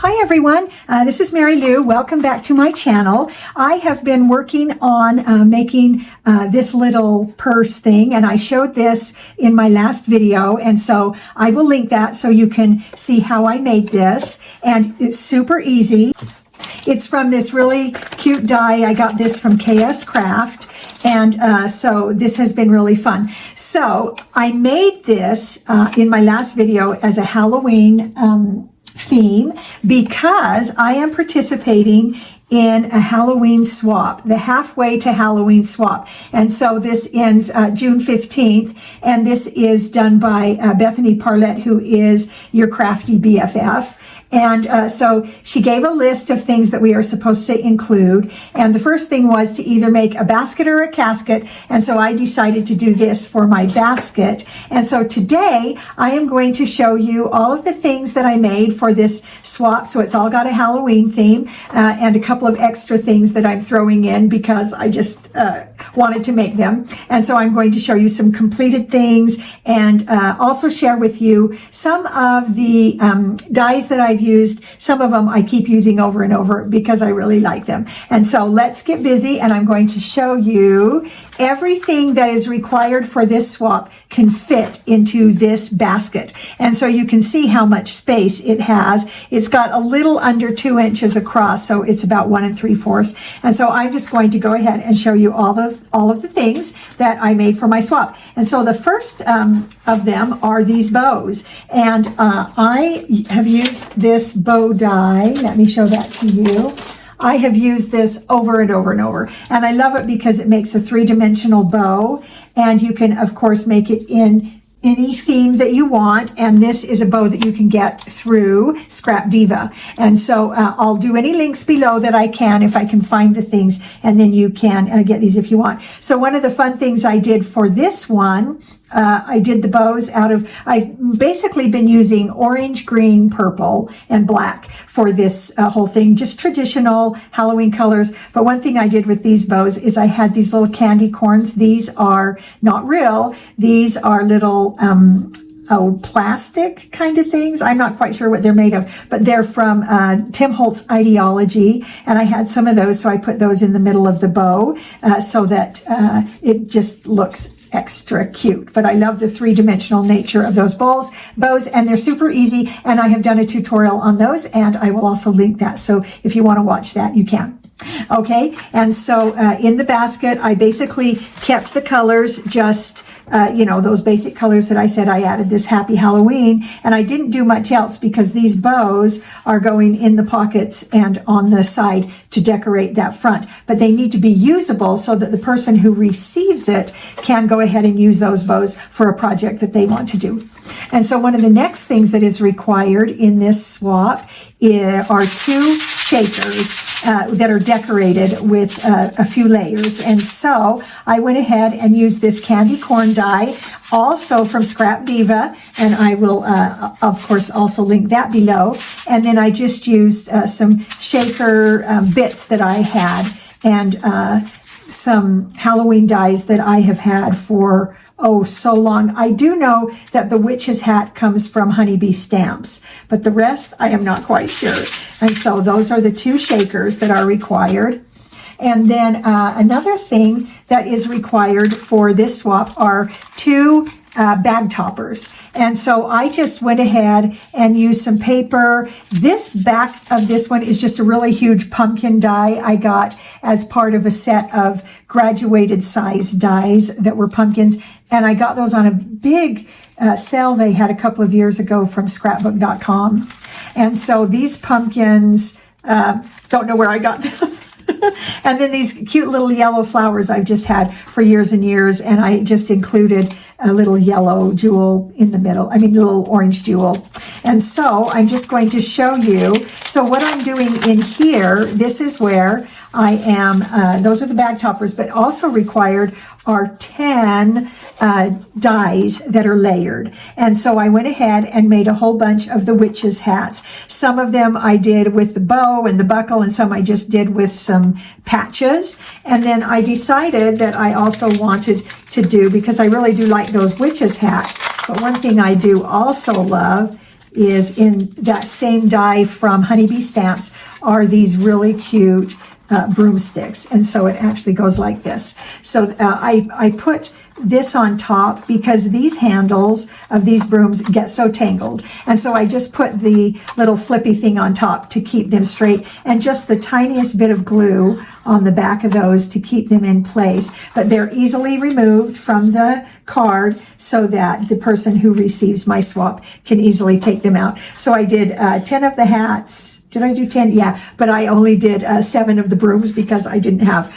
Hi everyone, this is Mary Lou. Welcome back to my channel. I have been working on making this little purse thing, and I showed this in my last video, and so I will link that so you can see how I made this. And it's super easy. It's from this really cute die. I got this from KS Craft, and so this has been really fun. So I made this in my last video as a Halloween theme because I am participating in a Halloween swap, the halfway to Halloween swap. And so this ends June 15th, and this is done by Bethany Parlett, who is your crafty BFF. And so she gave a list of things that we are supposed to include. And the first thing was to either make a basket or a casket. And so I decided to do this for my basket. And so today I am going to show you all of the things that I made for this swap. So it's all got a Halloween theme and a couple of extra things that I'm throwing in because I just wanted to make them. And so I'm going to show you some completed things and also share with you some of the dies that I've used. Some of them I keep using over and over because I really like them. And so let's get busy, and I'm going to show you everything that is required for this swap can fit into this basket. And so you can see how much space it has. It's got a little under 2 inches across, so it's about 1 3/4. And so I'm just going to go ahead and show you all of the things that I made for my swap. And so the first of them are these bows. And I have used this bow die. Let me show that to you. I have used this over and over and over, and I love it because it makes a 3-dimensional bow, and you can of course make it in any theme that you want. And this is a bow that you can get through Scrap Diva. And so I'll do any links below that I can if I can find the things, and then you can get these if you want. So one of the fun things I did for this one, I did the bows I've basically been using orange, green, purple, and black for this whole thing, just traditional Halloween colors. But one thing I did with these bows is I had these little candy corns. These are not real. These are little plastic kind of things. I'm not quite sure what they're made of, but they're from Tim Holtz Ideology, and I had some of those, so I put those in the middle of the bow so that it just looks extra cute. But I love the 3-dimensional nature of those bows, and they're super easy, and I have done a tutorial on those, and I will also link that, so if you want to watch that, you can. Okay, and so in the basket, I basically kept the colors just those basic colors that I said. I added this Happy Halloween, and I didn't do much else because these bows are going in the pockets and on the side to decorate that front. But they need to be usable so that the person who receives it can go ahead and use those bows for a project that they want to do. And so one of the next things that is required in this swap are 2 shakers that are decorated with a few layers. And so I went ahead and used this candy corn die, also from Scrap Diva, and I will of course also link that below. And then I just used some shaker bits that I had, and some Halloween dies that I have had for so long. I do know that the witch's hat comes from Honeybee Stamps, but the rest I am not quite sure. And so those are the 2 shakers that are required. And then another thing that is required for this swap are 2 bag toppers. And so I just went ahead and used some paper. This back of this one is just a really huge pumpkin die I got as part of a set of graduated size dies that were pumpkins. And I got those on a big sale they had a couple of years ago from scrapbook.com. And so these pumpkins, don't know where I got them. And then these cute little yellow flowers I've just had for years and years, and I just included a little yellow jewel in the middle, a little orange jewel. And so I'm just going to show you. So what I'm doing in here, this is where I am, those are the bag toppers, but also required are 10 dies that are layered. And so I went ahead and made a whole bunch of the witches' hats. Some of them I did with the bow and the buckle, and some I just did with some patches. And then I decided that I also wanted to do, because I really do like those witches' hats, but one thing I do also love is in that same die from Honeybee Stamps are these really cute broomsticks. And so it actually goes like this. So I put this on top because these handles of these brooms get so tangled. And so I just put the little flippy thing on top to keep them straight, and just the tiniest bit of glue on the back of those to keep them in place. But they're easily removed from the card so that the person who receives my swap can easily take them out. So I did 10 of the hats. Did I do 10? Yeah, but I only did 7 of the brooms because I didn't have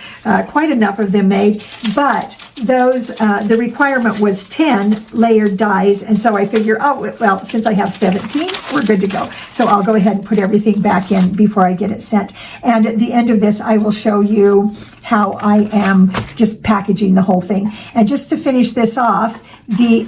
quite enough of them made. But those, the requirement was 10 layered dies. And so I figure, oh, well, since I have 17, we're good to go. So I'll go ahead and put everything back in before I get it sent. And at the end of this, I will show you how I am just packaging the whole thing. And just to finish this off, the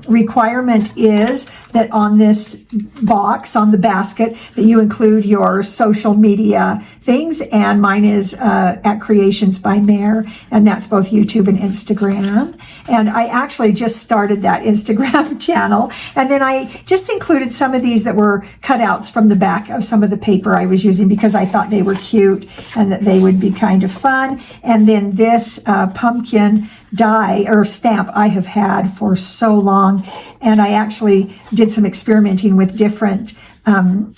requirement is that on this box, on the basket, that you include your social media things, and mine is at Creations by Mare, and that's both YouTube and Instagram. And I actually just started that Instagram channel, and then I just included some of these that were cutouts from the back of some of the paper I was using because I thought they were cute and that they would be kind of fun. And then this pumpkin die or stamp I have had for so long, and I actually did some experimenting with different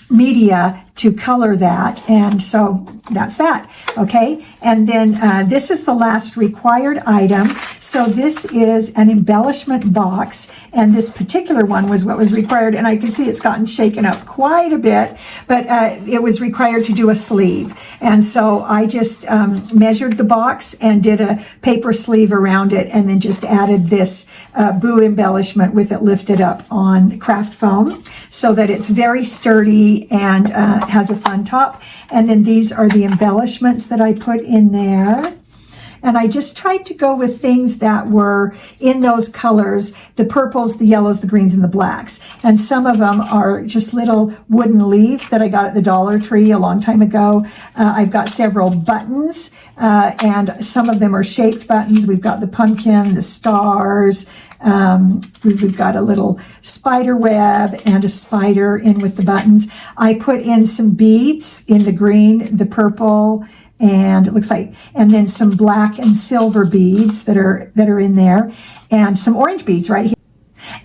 media to color that, and so that's that. Okay, and then this is the last required item. So this is an embellishment box, and this particular one was what was required, and I can see it's gotten shaken up quite a bit, but it was required to do a sleeve, and so I just measured the box and did a paper sleeve around it, and then just added this boo embellishment with it lifted up on craft foam so that it's very sturdy and has a fun top. And then these are the embellishments that I put in there. And I just tried to go with things that were in those colors, the purples, the yellows, the greens, and the blacks. And some of them are just little wooden leaves that I got at the Dollar Tree a long time ago. I've got several buttons, and some of them are shaped buttons. We've got the pumpkin, the stars. We've got a little spider web and a spider in with the buttons. I put in some beads in the green, the purple, and it looks like, and then some black and silver beads that are in there, and some orange beads right here,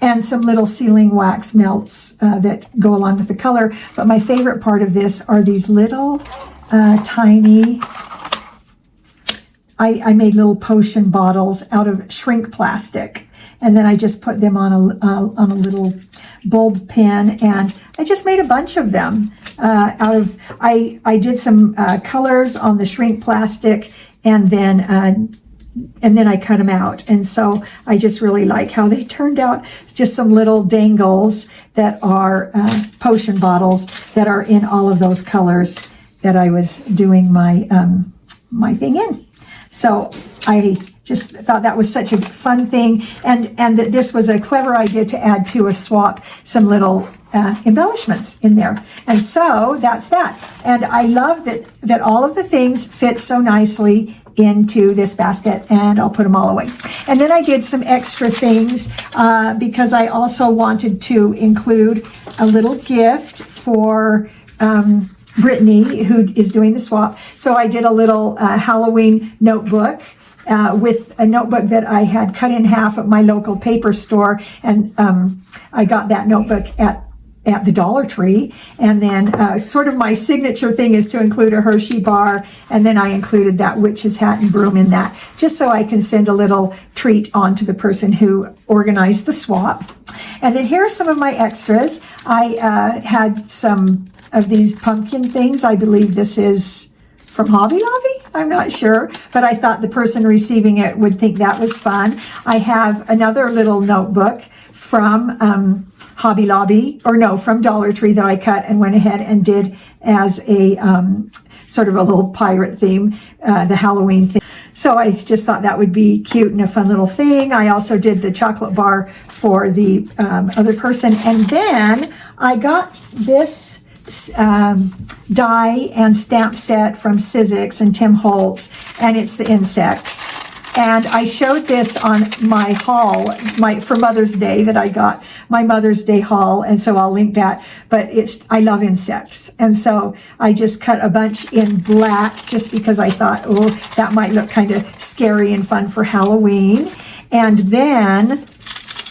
and some little sealing wax melts that go along with the color. But my favorite part of this are these little tiny, I made little potion bottles out of shrink plastic, and then I just put them on a little bulb pin, and I just made a bunch of them out of, I did some colors on the shrink plastic, and then I cut them out. And so I just really like how they turned out. It's just some little dangles that are potion bottles that are in all of those colors that I was doing my my thing in. So I just thought that was such a fun thing, and that this was a clever idea to add to a swap some little embellishments in there. And so that's that. And I love that all of the things fit so nicely into this basket, and I'll put them all away. And then I did some extra things because I also wanted to include a little gift for Brittany, who is doing the swap. So I did a little Halloween notebook with a notebook that I had cut in half at my local paper store, and I got that notebook at the Dollar Tree. And then sort of my signature thing is to include a Hershey bar, and then I included that witch's hat and broom in that, just so I can send a little treat on to the person who organized the swap. And then here are some of my extras. I had some of these pumpkin things. I believe this is from Hobby Lobby. I'm not sure, but I thought the person receiving it would think that was fun. I have another little notebook from Hobby Lobby, or no, from Dollar Tree, that I cut and went ahead and did as a sort of a little pirate theme, the Halloween thing. So I just thought that would be cute and a fun little thing. I also did the chocolate bar for the other person. And then I got this die and stamp set from Sizzix and Tim Holtz, and it's the insects. And I showed this on my haul, for Mother's Day, that I got my Mother's Day haul, and so I'll link that. But I love insects, and so I just cut a bunch in black just because I thought, oh, that might look kind of scary and fun for Halloween. And then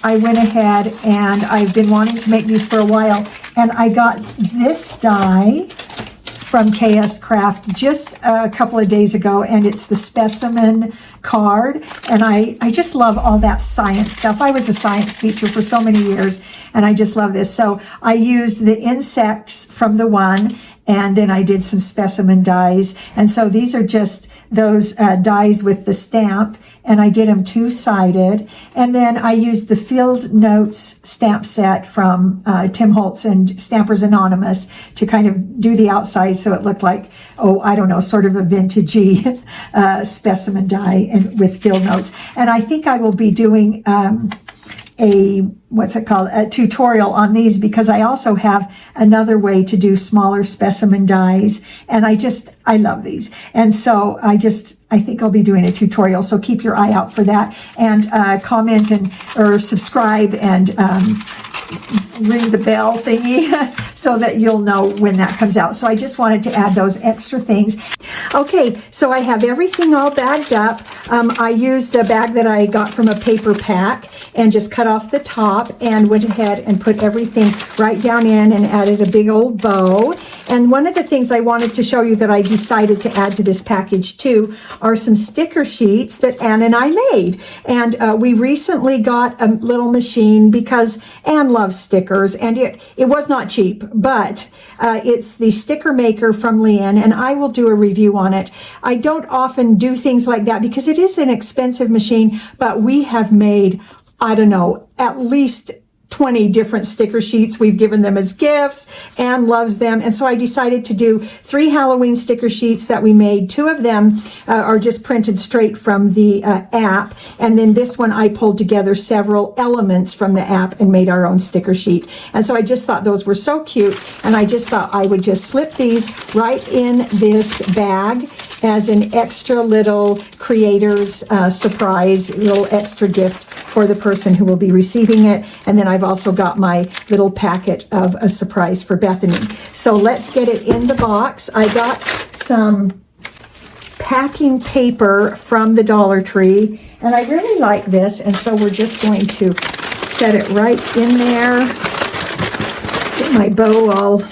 I went ahead, and I've been wanting to make these for a while, and I got this die from KS Craft just a couple of days ago, and it's the specimen card, and I just love all that science stuff. I was a science teacher for so many years, and I just love this. So I used the insects from the one, and then I did some specimen dies, and so these are just those dies with the stamp, and I did them two-sided, and then I used the Field Notes stamp set from Tim Holtz and Stampers Anonymous to kind of do the outside so it looked like, oh, I don't know, sort of a vintagey specimen die and with Field Notes. And I think I will be doing a tutorial on these, because I also have another way to do smaller specimen dies, and I love these. And so I think I'll be doing a tutorial, so keep your eye out for that, and comment or subscribe, and ring the bell thingy so that you'll know when that comes out. So I just wanted to add those extra things. Okay, so I have everything all bagged up. I used a bag that I got from a paper pack and just cut off the top and went ahead and put everything right down in and added a big old bow. And one of the things I wanted to show you that I decided to add to this package too are some sticker sheets that Ann and I made. And we recently got a little machine because Ann loves stickers, and it was not cheap, but it's the sticker maker from Leanne, and I will do a review on it. I don't often do things like that because it is an expensive machine, but we have made, I don't know, at least 20 different sticker sheets. We've given them as gifts. Anne loves them. And so I decided to do 3 Halloween sticker sheets that we made. 2 of them are just printed straight from the app. And then this one, I pulled together several elements from the app and made our own sticker sheet. And so I just thought those were so cute. And I just thought I would just slip these right in this bag as an extra little creator's surprise, little extra gift for the person who will be receiving it. And then I've also got my little packet of a surprise for Bethany. So let's get it in the box. I got some packing paper from the Dollar Tree, and I really like this, and so we're just going to set it right in there. Get my bow all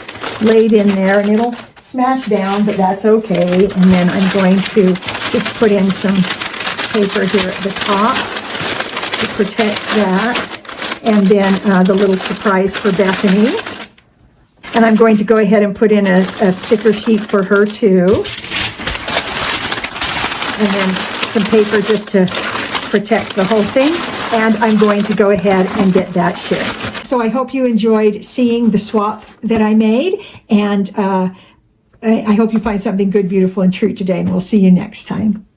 laid in there, and it'll smash down, but that's okay. And then I'm going to just put in some paper here at the top to protect that. And then the little surprise for Bethany. And I'm going to go ahead and put in a sticker sheet for her too. And then some paper just to protect the whole thing. And I'm going to go ahead and get that shipped. So I hope you enjoyed seeing the swap that I made. And I hope you find something good, beautiful, and true today. And we'll see you next time.